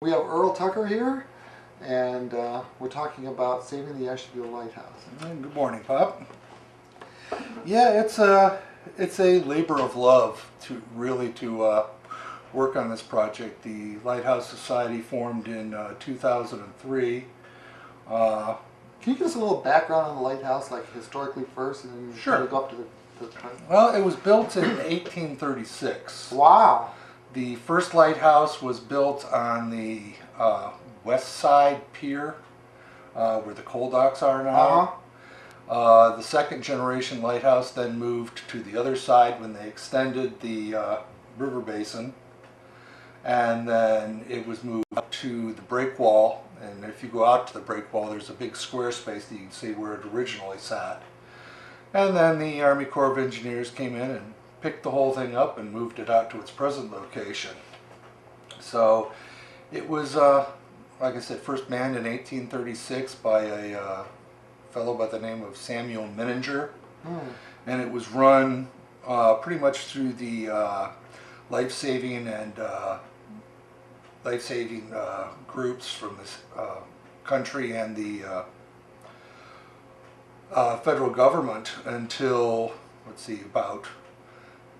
We have Earl Tucker here, and we're talking about saving the Ashtabula Lighthouse. Good morning, Pop. Yeah, it's a labor of love to work on this project. The Lighthouse Society formed in 2003. Can you give us a little background on the lighthouse, like historically first, and then Sure. kind of go up to the present? Well, it was built in 1836. Wow. The first lighthouse was built on the west side pier, where the coal docks are now. The second generation lighthouse then moved to the other side when they extended the river basin, and then it was moved up to the breakwall. And if you go out to the breakwall, there's a big square space that you can see where it originally sat. And then the Army Corps of Engineers came in and picked the whole thing up and moved it out to its present location. So it was, like I said, first manned in 1836 by a fellow by the name of Samuel Minninger. And it was run pretty much through the life-saving groups from this country and the federal government until, let's see, about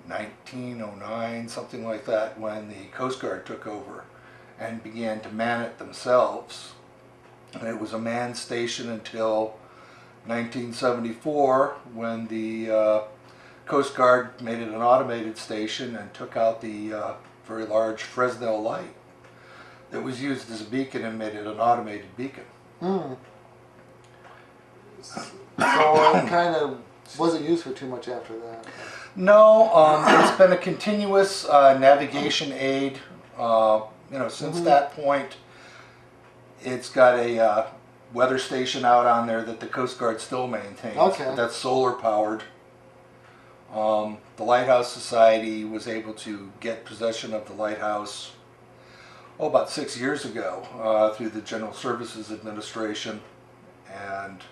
1909, something like that, when the Coast Guard took over and began to man it themselves. And it was a manned station until 1974, when the Coast Guard made it an automated station and took out the very large Fresnel light that was used as a beacon and made it an automated beacon. So it kind of wasn't used for too much after that. No, it's been a continuous navigation aid. Since that point, it's got a weather station out on there that the Coast Guard still maintains. Okay. That's solar powered. The Lighthouse Society was able to get possession of the lighthouse about 6 years ago through the General Services Administration, and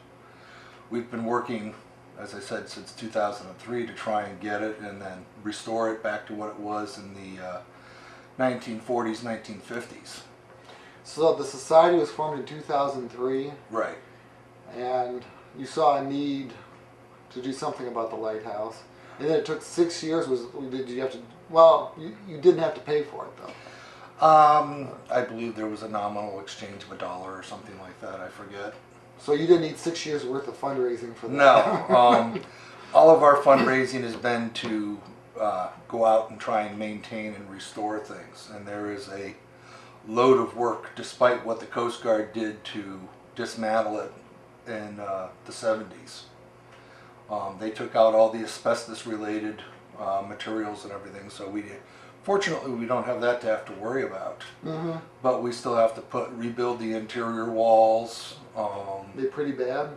we've been working, as I said, since 2003 to try and get it and then restore it back to what it was in the 1940s, 1950s. So the society was formed in 2003. Right. And you saw a need to do something about the lighthouse. And then it took 6 years. Did you have to? Well, you didn't have to pay for it though. I believe there was a nominal exchange of $1 or something like that. I forget. So you didn't need 6 years worth of fundraising for that. No. All of our fundraising has been to go out and try and maintain and restore things. And there is a load of work, despite what the Coast Guard did to dismantle it in the 70s. They took out all the asbestos-related materials and everything, so fortunately we don't have that to have to worry about. But we still have to rebuild the interior walls. They're pretty bad?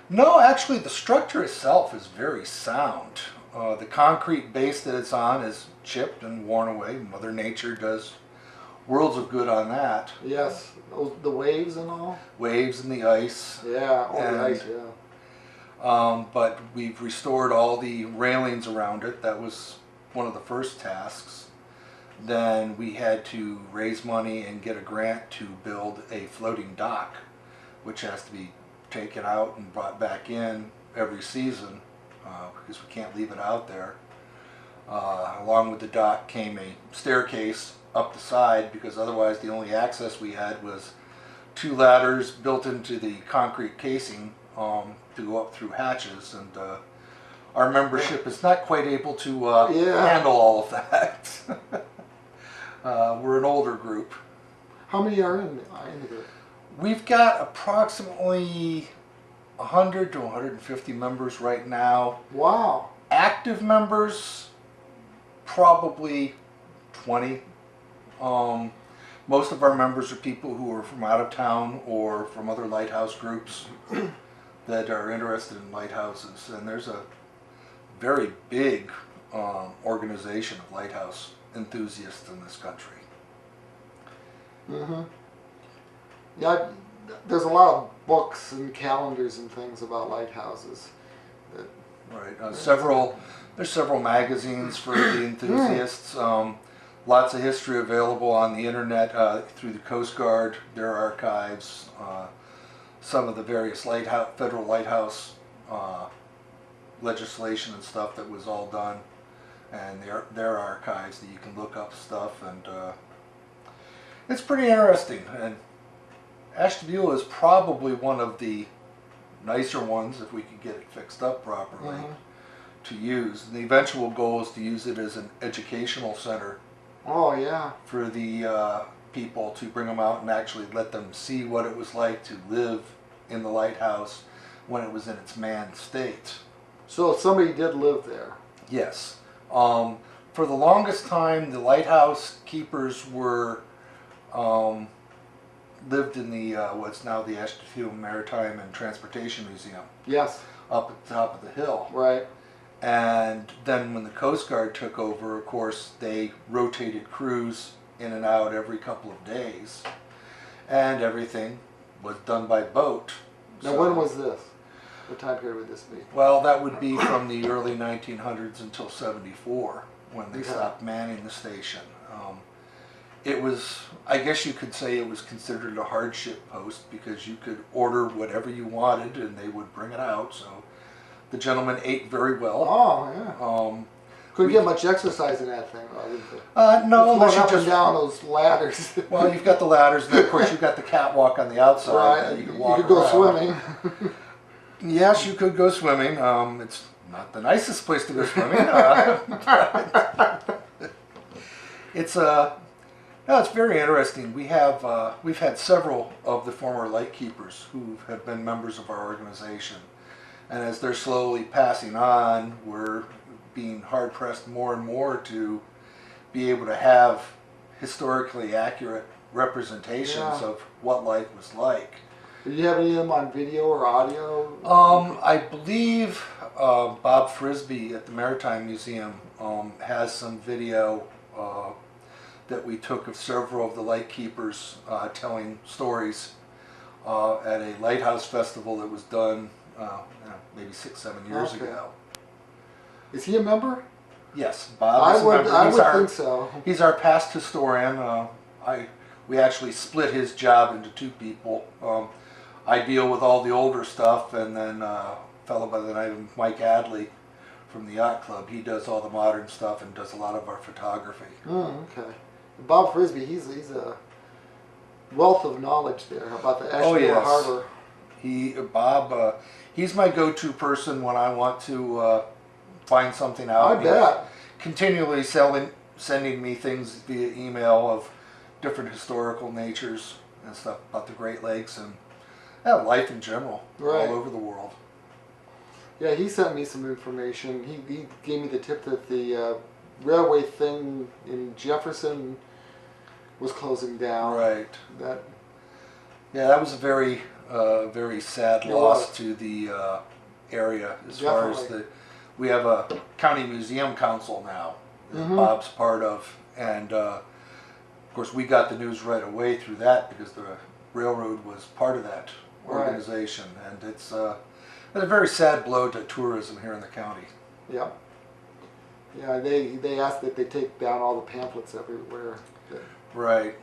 No, actually the structure itself is very sound. The concrete base that it's on is chipped and worn away. Mother Nature does worlds of good on that. Yes, the waves and all? Waves and the ice. Yeah, the ice, yeah. But we've restored all the railings around it. That was one of the first tasks. Then we had to raise money and get a grant to build a floating dock, which has to be taken out and brought back in every season because we can't leave it out there. Along with the dock came a staircase up the side, because otherwise the only access we had was 2 ladders built into the concrete casing to go up through hatches, and our membership is not quite able to handle all of that. We're an older group. How many are in the group? We've got approximately 100 to 150 members right now. Wow. Active members, probably 20. Most of our members are people who are from out of town or from other lighthouse groups that are interested in lighthouses, and there's a very big organization of lighthouse enthusiasts in this country. Yeah, there's a lot of books and calendars and things about lighthouses. Right. There's several magazines for the enthusiasts. Lots of history available on the internet through the Coast Guard, their archives, some of the various federal lighthouse legislation and stuff that was all done, and their archives that you can look up stuff, and it's pretty interesting. And Ashtabula is probably one of the nicer ones, if we could get it fixed up properly, to use. And the eventual goal is to use it as an educational center. Oh yeah. For the people, to bring them out and actually let them see what it was like to live in the lighthouse when it was in its manned state. So somebody did live there. Yes. For the longest time, the lighthouse keepers were lived in the what's now the Ashtabula Maritime and Transportation Museum. Yes. Up at the top of the hill. Right. And then when the Coast Guard took over, of course, they rotated crews in and out every couple of days, and everything was done by boat. Now, when was this? What time period would this be? Well, that would be from the early 1900s until '74, when they stopped manning the station. It was, I guess you could say it was considered a hardship post, because you could order whatever you wanted and they would bring it out. So the gentlemen ate very well. Oh, yeah. Couldn't get much exercise in that thing, no, unless you just down those ladders. Well, you've got the ladders, and of course you've got the catwalk on the outside. Right. You could go swimming. Yes, you could go swimming. It's not the nicest place to go swimming. It's very interesting. We've had several of the former lightkeepers who have been members of our organization, and as they're slowly passing on, we're being hard pressed more and more to be able to have historically accurate representations of what life was like. Do you have any of them on video or audio? I believe Bob Frisbee at the Maritime Museum has some video that we took of several of the lightkeepers telling stories at a lighthouse festival that was done maybe 6-7 years ago. Is he a member? Yes, Bob is a member. I would think so. He's our past historian. We actually split his job into two people. I deal with all the older stuff, and then a fellow by the name of Mike Adley from the Yacht Club, he does all the modern stuff and does a lot of our photography. Oh, okay. Bob Frisbee, he's a wealth of knowledge there about the Ashtabula Harbor. He's my go-to person when I want to find something out. I bet. Continually sending me things via email of different historical natures and stuff about the Great Lakes and life in general, all over the world. Yeah, he sent me some information. He gave me the tip that the railway thing in Jefferson was closing down. Right. That was a very very sad loss to the area, as far as we have a county museum council now that Bob's part of, and of course we got the news right away through that, because the railroad was part of that organization, and it's a very sad blow to tourism here in the county. Yeah. Yeah, they asked that they take down all the pamphlets everywhere. Right.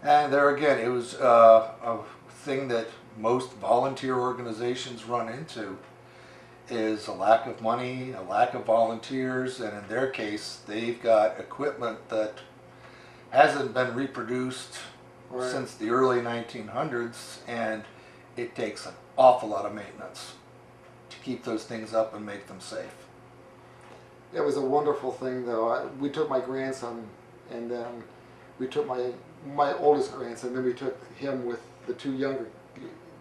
And there again, it was a thing that most volunteer organizations run into, is a lack of money, a lack of volunteers, and in their case, they've got equipment that hasn't been reproduced since the early 1900s, and it takes an awful lot of maintenance to keep those things up and make them safe. It was a wonderful thing, though. We took my grandson, and then we took my oldest grandson, then we took him with the two younger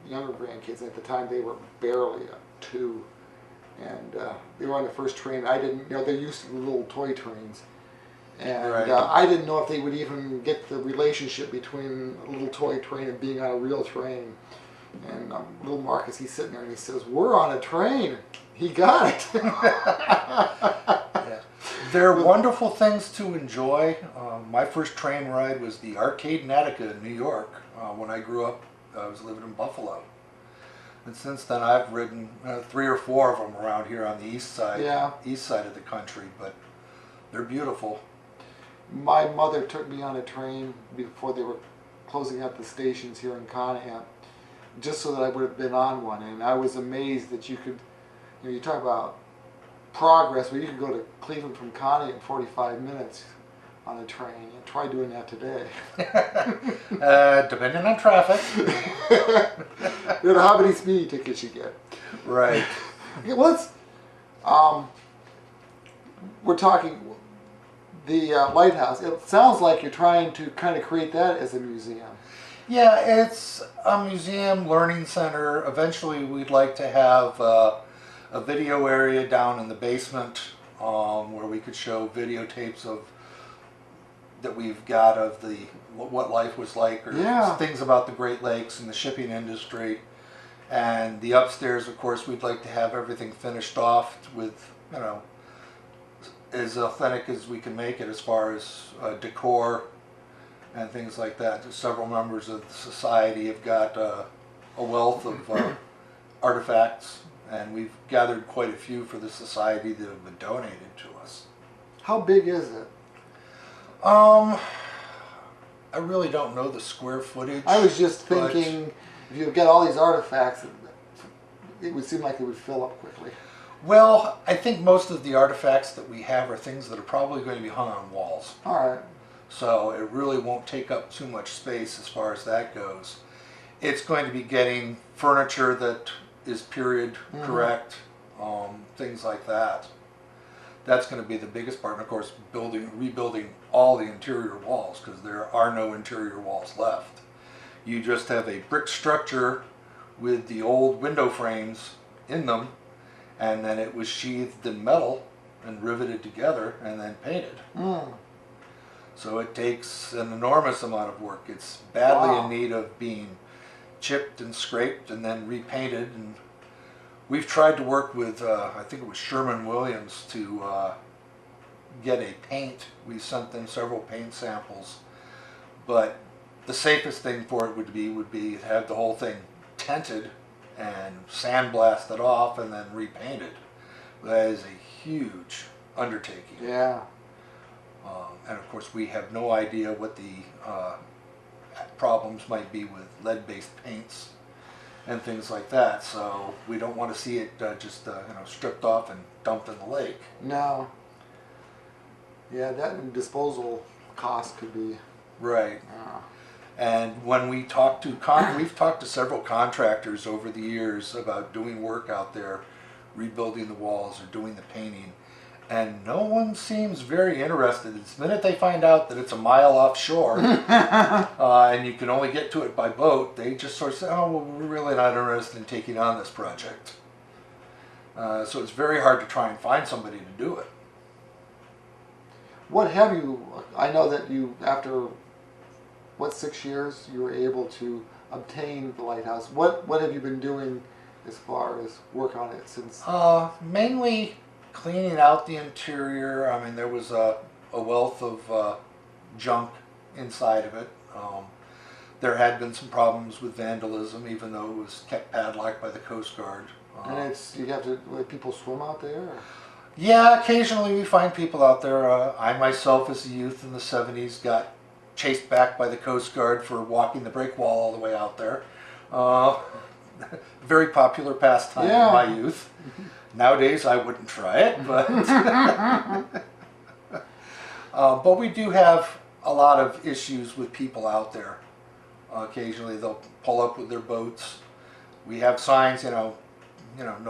grandkids. At the time, they were barely 2, and they were on the first train. I didn't, they're used to the little toy trains, and I didn't know if they would even get the relationship between a little toy train and being on a real train. And little Marcus, he's sitting there and he says, "We're on a train." He got it. They're wonderful things to enjoy. My first train ride was the Arcade in Attica in New York. When I grew up, I was living in Buffalo. And since then I've ridden 3 or 4 of them around here on the east side of the country, but they're beautiful. My mother took me on a train before they were closing up the stations here in Conahan, just so that I would have been on one. And I was amazed that you could, you talk about progress, where you could go to Cleveland from Conahan in 45 minutes on a train. And try doing that today. Depending on traffic. You know how many speeding tickets you get. Right. Okay, well, we're talking the lighthouse. It sounds like you're trying to kind of create that as a museum. Yeah, it's a museum, learning center. Eventually, we'd like to have a video area down in the basement where we could show videotapes of that we've got of the what life was like, or things about the Great Lakes and the shipping industry. And the upstairs, of course, we'd like to have everything finished off with, you know, as authentic as we can make it as far as decor and things like that. Just several members of the society have got a wealth of artifacts, and we've gathered quite a few for the society that have been donated to us. How big is it? I really don't know the square footage. I was just thinking, if you've got all these artifacts, it would seem like it would fill up quickly. Well, I think most of the artifacts that we have are things that are probably going to be hung on walls. All right. So it really won't take up too much space as far as that goes. It's going to be getting furniture that is period correct, things like that. That's going to be the biggest part. And of course, rebuilding all the interior walls, because there are no interior walls left. You just have a brick structure with the old window frames in them, and then it was sheathed in metal and riveted together and then painted. So it takes an enormous amount of work. It's badly in need of being chipped and scraped and then repainted. And we've tried to work with, I think it was Sherman-Williams, to get a paint. We sent them several paint samples, but the safest thing for it would be to have the whole thing tinted and sandblasted off and then repainted. That is a huge undertaking. Yeah. And of course, we have no idea what the problems might be with lead-based paints and things like that. So we don't want to see it just stripped off and dumped in the lake. No. Yeah, that disposal cost could be. Right. And when we talk to we've talked to several contractors over the years about doing work out there, rebuilding the walls or doing the painting, and no one seems very interested. The minute they find out that it's a mile offshore and you can only get to it by boat, they just sort of say, "Oh, well, we're really not interested in taking on this project." So it's very hard to try and find somebody to do it. What have you? I know that you, after 6 years, you were able to obtain the lighthouse. What have you been doing as far as work on it since? Mainly cleaning out the interior. I mean, there was a wealth of junk inside of it. There had been some problems with vandalism, even though it was kept padlocked by the Coast Guard. And you have to let people swim out there? Or? Yeah, occasionally we find people out there. I myself, as a youth in the 70s, got chased back by the Coast Guard for walking the break wall all the way out there. Very popular pastime in my youth. Nowadays I wouldn't try it, but we do have a lot of issues with people out there. Occasionally they'll pull up with their boats. We have signs, no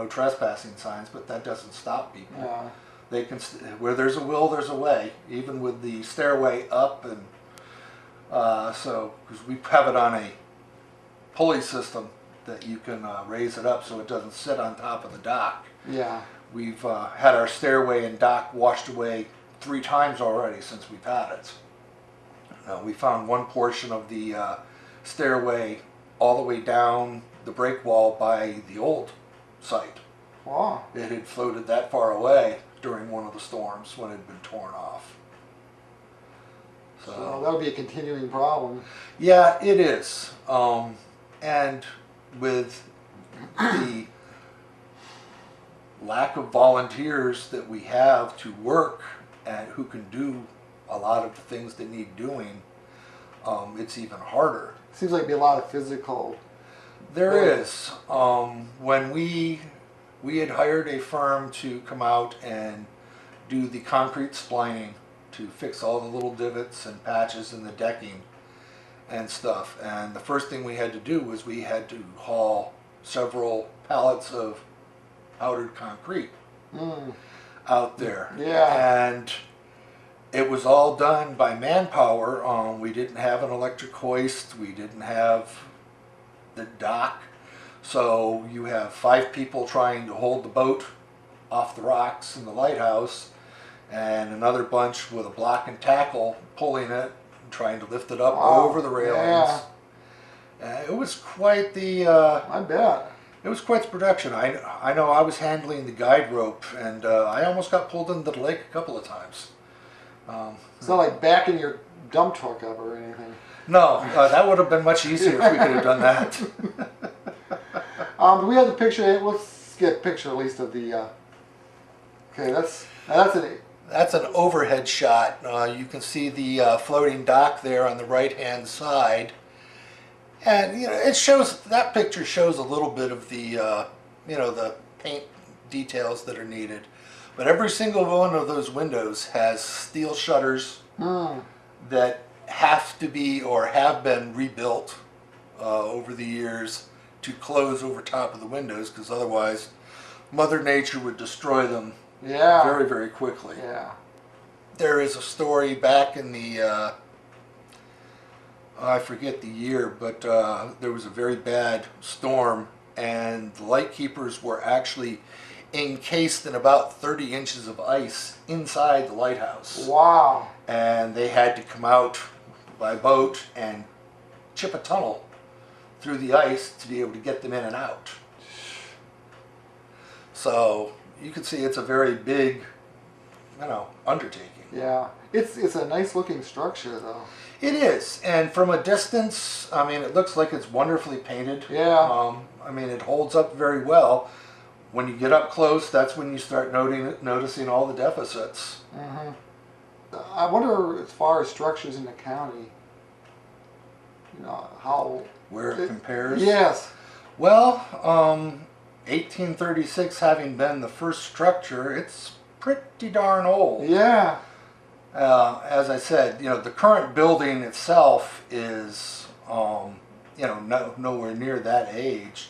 trespassing signs, but that doesn't stop people. Yeah. They can, where there's a will, there's a way. Even with the stairway up, and so because we have it on a pulley system that you can raise it up so it doesn't sit on top of the dock. Yeah. We've had our stairway and dock washed away 3 times already since we've had it. We found one portion of the stairway all the way down the break wall by the old site. Wow. It had floated that far away during one of the storms when it had been torn off. So that would be a continuing problem. Yeah, it is. And with the lack of volunteers that we have to work and who can do a lot of the things that need doing, it's even harder. Seems like it'd be a lot of physical. There is. When we had hired a firm to come out and do the concrete splining to fix all the little divots and patches in the decking and stuff. And the first thing we had to do was we had to haul several pallets of powdered concrete out there. Yeah. And it was all done by manpower. We didn't have an electric hoist. We didn't have the dock. So you have 5 people trying to hold the boat off the rocks in the lighthouse, and another bunch with a block and tackle pulling it and trying to lift it up over the railings. Yeah. It was quite the I bet. it was quite the production. I know I was handling the guide rope, and I almost got pulled into the lake a couple of times. It's not like backing your dump truck up or anything. No, that would have been much easier if we could have done that. Do we have the picture? Let's get a picture at least of the. Okay, That's an overhead shot. You can see the floating dock there on the right-hand side, and it shows. That picture shows a little bit of the the paint details that are needed. But every single one of those windows has steel shutters that have to be or have been rebuilt over the years to close over top of the windows, because otherwise Mother Nature would destroy them very, very quickly. Yeah. There is a story back in the, I forget the year, but there was a very bad storm, and the lightkeepers were actually encased in about 30 inches of ice inside the lighthouse. Wow. And they had to come out by boat and chip a tunnel through the ice to be able to get them in and out. So you can see it's a very big, undertaking. Yeah. It's a nice looking structure though. It is, and from a distance, I mean, it looks like it's wonderfully painted. Yeah. I mean, it holds up very well. When you get up close, that's when you start noticing all the deficits. I wonder, as far as structures in the county, how... Where it compares? Yes. Well, 1836 having been the first structure, it's pretty darn old. Yeah. As I said, the current building itself is, nowhere near that age.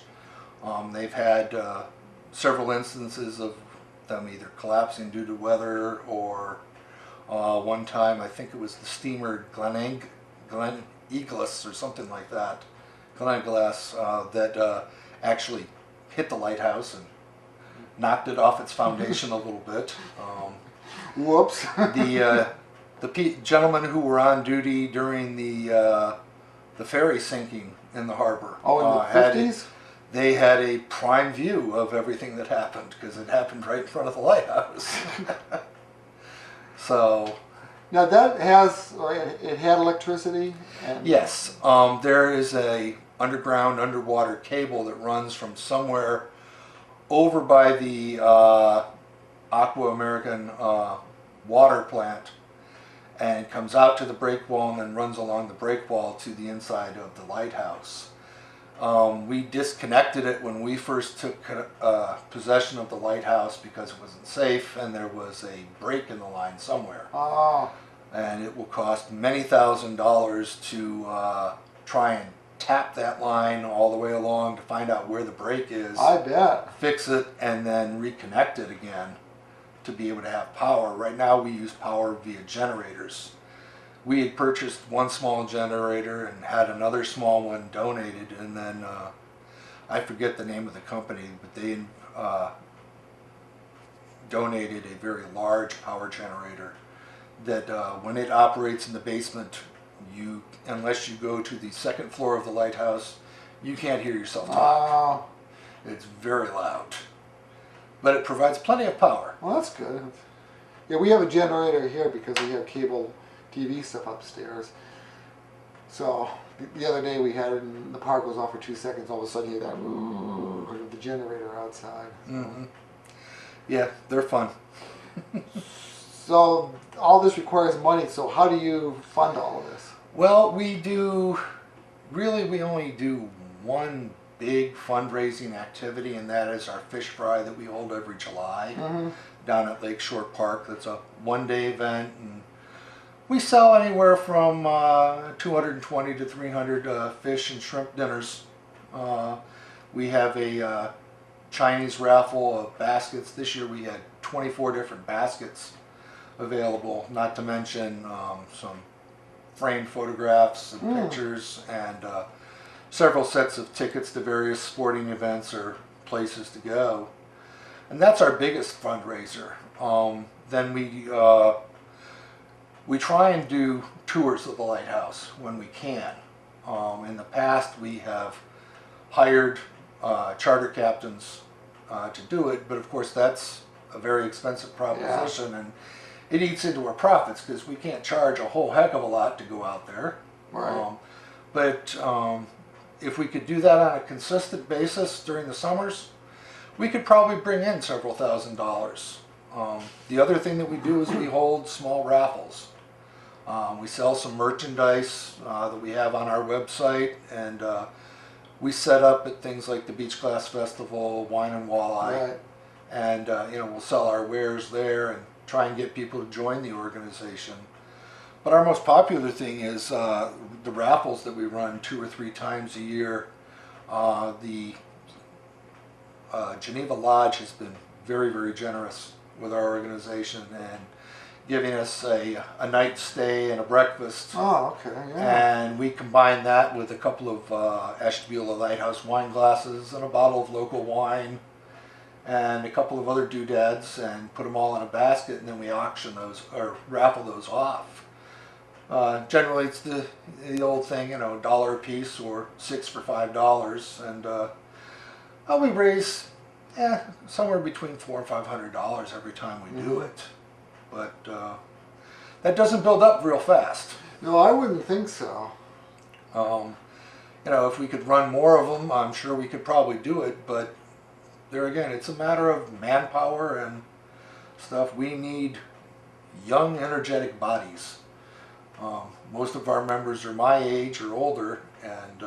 They've had several instances of them either collapsing due to weather or one time, I think it was the steamer Glen Eagles or something like that, that actually hit the lighthouse and knocked it off its foundation a little bit. Whoops. The gentlemen who were on duty during the ferry sinking in the harbor. Oh, in the 50s? They had a prime view of everything that happened because it happened right in front of the lighthouse. So. Now it had electricity? Yes. There is a underwater cable that runs from somewhere over by the Aqua American water plant and comes out to the break wall and then runs along the break wall to the inside of the lighthouse. We disconnected it when we first took possession of the lighthouse because it wasn't safe and there was a break in the line somewhere. Oh. And it will cost many $1,000s to try and tap that line all the way along to find out where the break is. I bet. Fix it and then reconnect it again to be able to have power. Right now we use power via generators. We had purchased one small generator and had another small one donated, and then I forget the name of the company, but they donated a very large power generator that when it operates in the basement, unless you go to the second floor of the lighthouse, you can't hear yourself talk. It's very loud, but it provides plenty of power. Well, that's good. Yeah, we have a generator here because we have cable TV stuff upstairs. So the other day we had it and the power goes off for 2 seconds, all of a sudden you hear that the generator outside. So. Yeah, they're fun. So all this requires money. So how do you fund all of this? Well, we only do one big fundraising activity, and that is our fish fry that we hold every July down at Lakeshore Park. That's a one-day event, and we sell anywhere from 220 to 300 fish and shrimp dinners. We have a Chinese raffle of baskets. This year we had 24 different baskets available, not to mention some framed photographs and pictures, and several sets of tickets to various sporting events or places to go. And that's our biggest fundraiser. Then we try and do tours of the lighthouse when we can. In the past we have hired charter captains to do it, but of course that's a very expensive proposition, and it eats into our profits because we can't charge a whole heck of a lot to go out there. Right. But if we could do that on a consistent basis during the summers, we could probably bring in several $1,000s. The other thing that we do is we hold small raffles. We sell some merchandise that we have on our website, and we set up at things like the Beach Class Festival, Wine and Walleye, and we'll sell our wares there and try and get people to join the organization. But our most popular thing is the raffles that we run 2 or 3 times a year. The Geneva Lodge has been very, very generous with our organization and giving us a night stay and a breakfast. Oh, okay, yeah. And we combine that with a couple of Ashtabula Lighthouse wine glasses and a bottle of local wine and a couple of other doodads, and put them all in a basket, and then we auction those or raffle those off. Generally it's the old thing, $1 a piece or 6 for $5, and we raise somewhere between $400 and $500 every time we do it. But that doesn't build up real fast. No, I wouldn't think so. If we could run more of them, I'm sure we could probably do it, but there again, it's a matter of manpower and stuff. We need young, energetic bodies. Most of our members are my age or older, and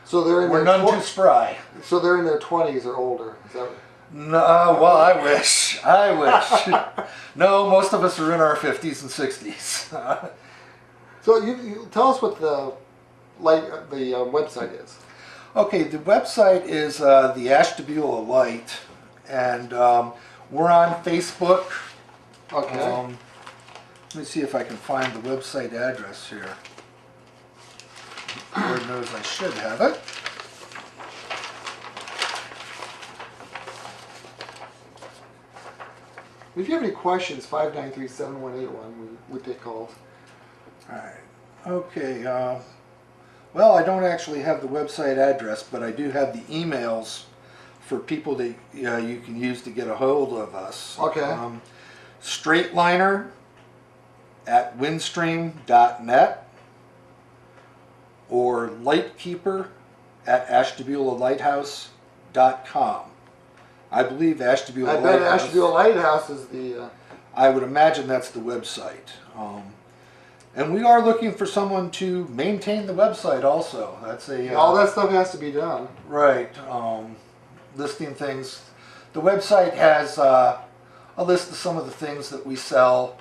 so we're none too spry. So they're in their 20s or older. Is that? No, well, I wish. I wish. No, most of us are in our 50s and 60s. So you tell us what the website is. Okay, the website is the Ashtabula Light, and we're on Facebook. Okay. Let me see if I can find the website address here. Lord knows I should have it. If you have any questions, 593-7181, we take calls. All right. Okay. Well, I don't actually have the website address, but I do have the emails for people that you can use to get a hold of us. Okay. Straightliner@windstream.net or lightkeeper@ashtabulalighthouse.com. I believe Ashtabula Lighthouse. I bet Ashtabula Lighthouse is the... I would imagine that's the website. And we are looking for someone to maintain the website also. That's all that stuff has to be done. Right. Listing things. The website has a list of some of the things that we sell.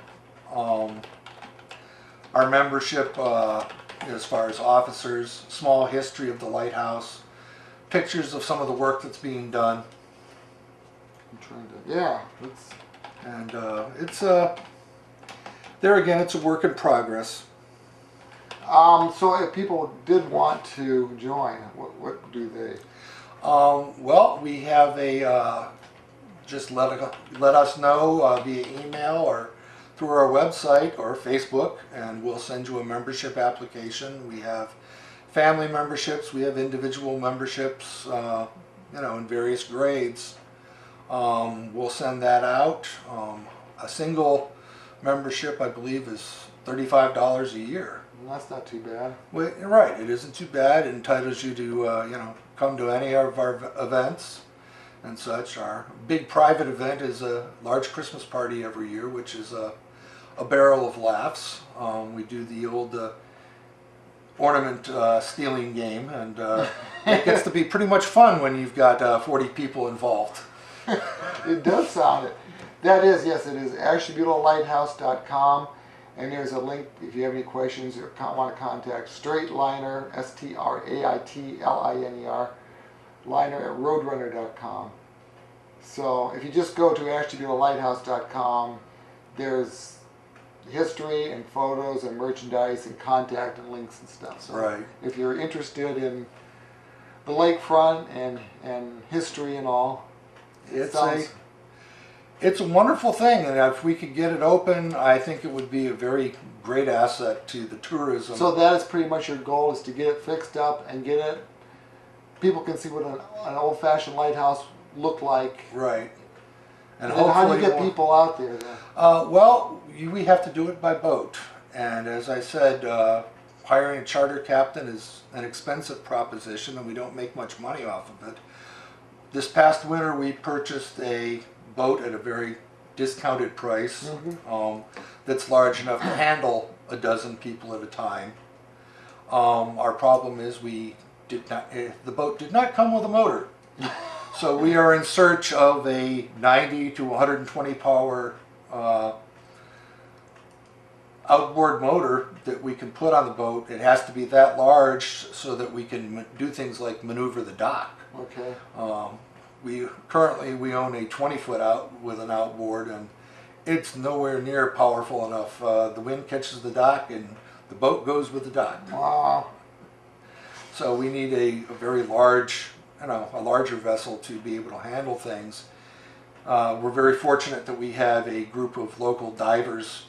Our membership as far as officers, small history of the lighthouse, pictures of some of the work that's being done. I'm trying to... Yeah. It's there again, it's a work in progress. So if people did want to join, what do they? Well, we have just let us know via email or through our website or Facebook, and we'll send you a membership application. We have family memberships, we have individual memberships, in various grades. We'll send that out. A single membership, I believe, is $35 a year. Well, that's not too bad. Well, you're right. It isn't too bad. It entitles you to, come to any of our events, and such. Our big private event is a large Christmas party every year, which is a barrel of laughs. We do the old ornament stealing game, and it gets to be pretty much fun when you've got 40 people involved. It does sound it. That is, yes, it is AshtabulaLighthouse.com, and there's a link if you have any questions or want to contact Straightliner, STRAITLINER, liner at roadrunner.com. So if you just go to AshtabulaLighthouse.com, there's history and photos and merchandise and contact and links and stuff. So right. If you're interested in the lakefront and history and all, it's a wonderful thing, and if we could get it open, I think it would be a very great asset to the tourism. So that is pretty much your goal, is to get it fixed up and get it, people can see what an old-fashioned lighthouse looked like. Right. And how do you get people out there then? Well, we have to do it by boat, and as I said, hiring a charter captain is an expensive proposition, and we don't make much money off of it. This past winter we purchased a boat at a very discounted price, that's large enough to handle a dozen people at a time. Our problem is the boat did not come with a motor. So we are in search of a 90 to 120 power outboard motor that we can put on the boat. It has to be that large so that we can do things like maneuver the dock. Okay. We own a 20-foot out with an outboard, and it's nowhere near powerful enough. The wind catches the dock and the boat goes with the dock. Wow. So we need a very large, a larger vessel to be able to handle things. We're very fortunate that we have a group of local divers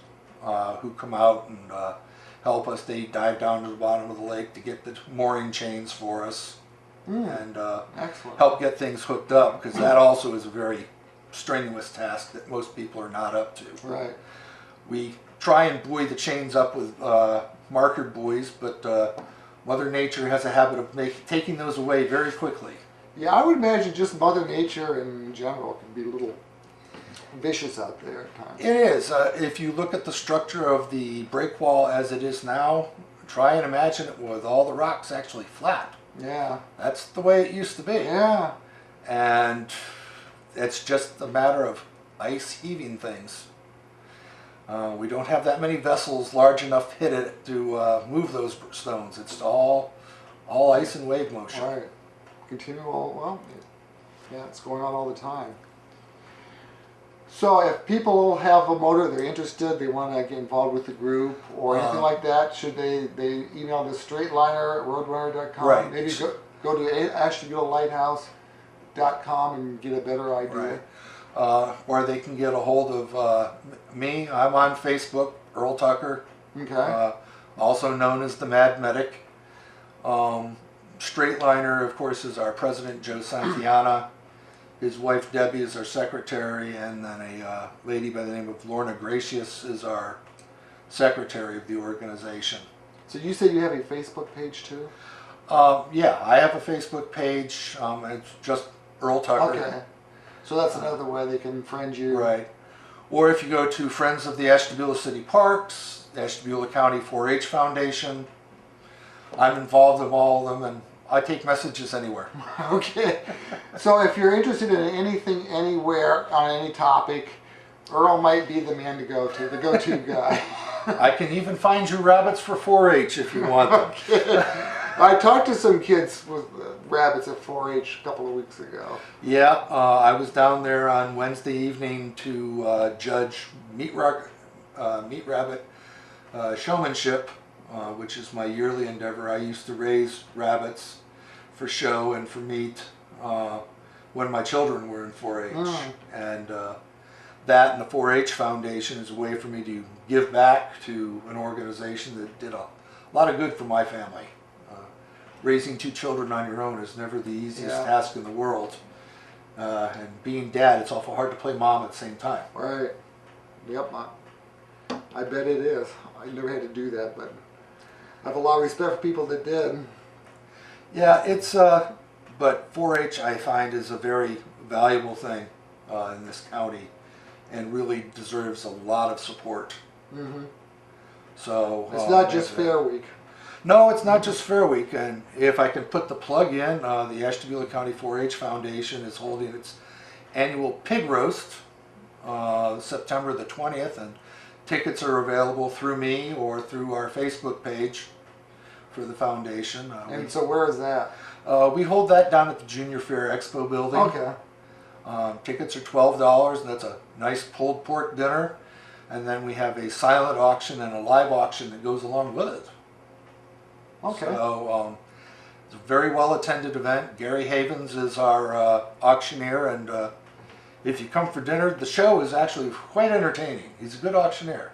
who come out and help us. They dive down to the bottom of the lake to get the mooring chains for us. And help get things hooked up, because that also is a very strenuous task that most people are not up to. Right. We try and buoy the chains up with marker buoys, but Mother Nature has a habit of taking those away very quickly. Yeah, I would imagine just Mother Nature in general can be a little vicious out there at times. It is. If you look at the structure of the break wall as it is now, try and imagine it with all the rocks actually flat. Yeah. That's the way it used to be. Yeah. And it's just a matter of ice heaving things. We don't have that many vessels large enough to hit it to move those stones. It's all ice and wave motion. Right. Continual, well, yeah, it's going on all the time. So if people have a motor, they're interested, they want to get involved with the group or anything like that, should they email the Straightliner at roadrunner.com? Right. Maybe go to AshtabulaLighthouse.com and get a better idea. Right. Or they can get a hold of me. I'm on Facebook, Earl Tucker. Okay. Also known as the Mad Medic. Straightliner, of course, is our president, Joe Santiana. His wife Debbie is our secretary, and then a lady by the name of Lorna Gracious is our secretary of the organization. So you say you have a Facebook page too? Yeah, I have a Facebook page. It's just Earl Tucker. Okay. So that's another way they can friend you. Right. Or if you go to Friends of the Ashtabula City Parks, the Ashtabula County 4-H Foundation, I'm involved in all of them, and I take messages anywhere. Okay. So if you're interested in anything, anywhere, on any topic, Earl might be the man to go to, the go-to guy. I can even find you rabbits for 4-H if you want them. Okay. I talked to some kids with rabbits at 4-H a couple of weeks ago. Yeah, I was down there on Wednesday evening to judge meat rabbit showmanship, which is my yearly endeavor. I used to raise rabbits for show and for meat when my children were in 4-H. And that and the 4-H Foundation is a way for me to give back to an organization that did a lot of good for my family. Raising 2 children on your own is never the easiest task in the world. And being dad, it's awful hard to play mom at the same time. Right. Yep. I bet it is. I never had to do that, but I have a lot of respect for people that did. Yeah, it's, but 4-H I find is a very valuable thing in this county, and really deserves a lot of support. Mm-hmm. So It's not just Fair Week. No, it's not just Fair Week, and if I can put the plug in, the Ashtabula County 4-H Foundation is holding its annual pig roast September the 20th, and tickets are available through me or through our Facebook page for the foundation. And so where is that? We hold that down at the Junior Fair Expo building. Okay. Tickets are $12, and that's a nice pulled pork dinner. And then we have a silent auction and a live auction that goes along with it. Okay. So it's a very well attended event. Gary Havens is our auctioneer, and if you come for dinner, the show is actually quite entertaining. He's a good auctioneer.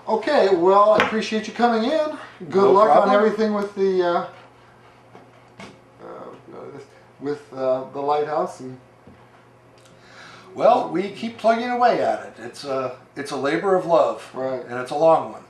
Okay, well, I appreciate you coming in. Good No luck problem. on everything with the lighthouse. And Well, we keep plugging away at it. It's a labor of love, Right. and it's a long one.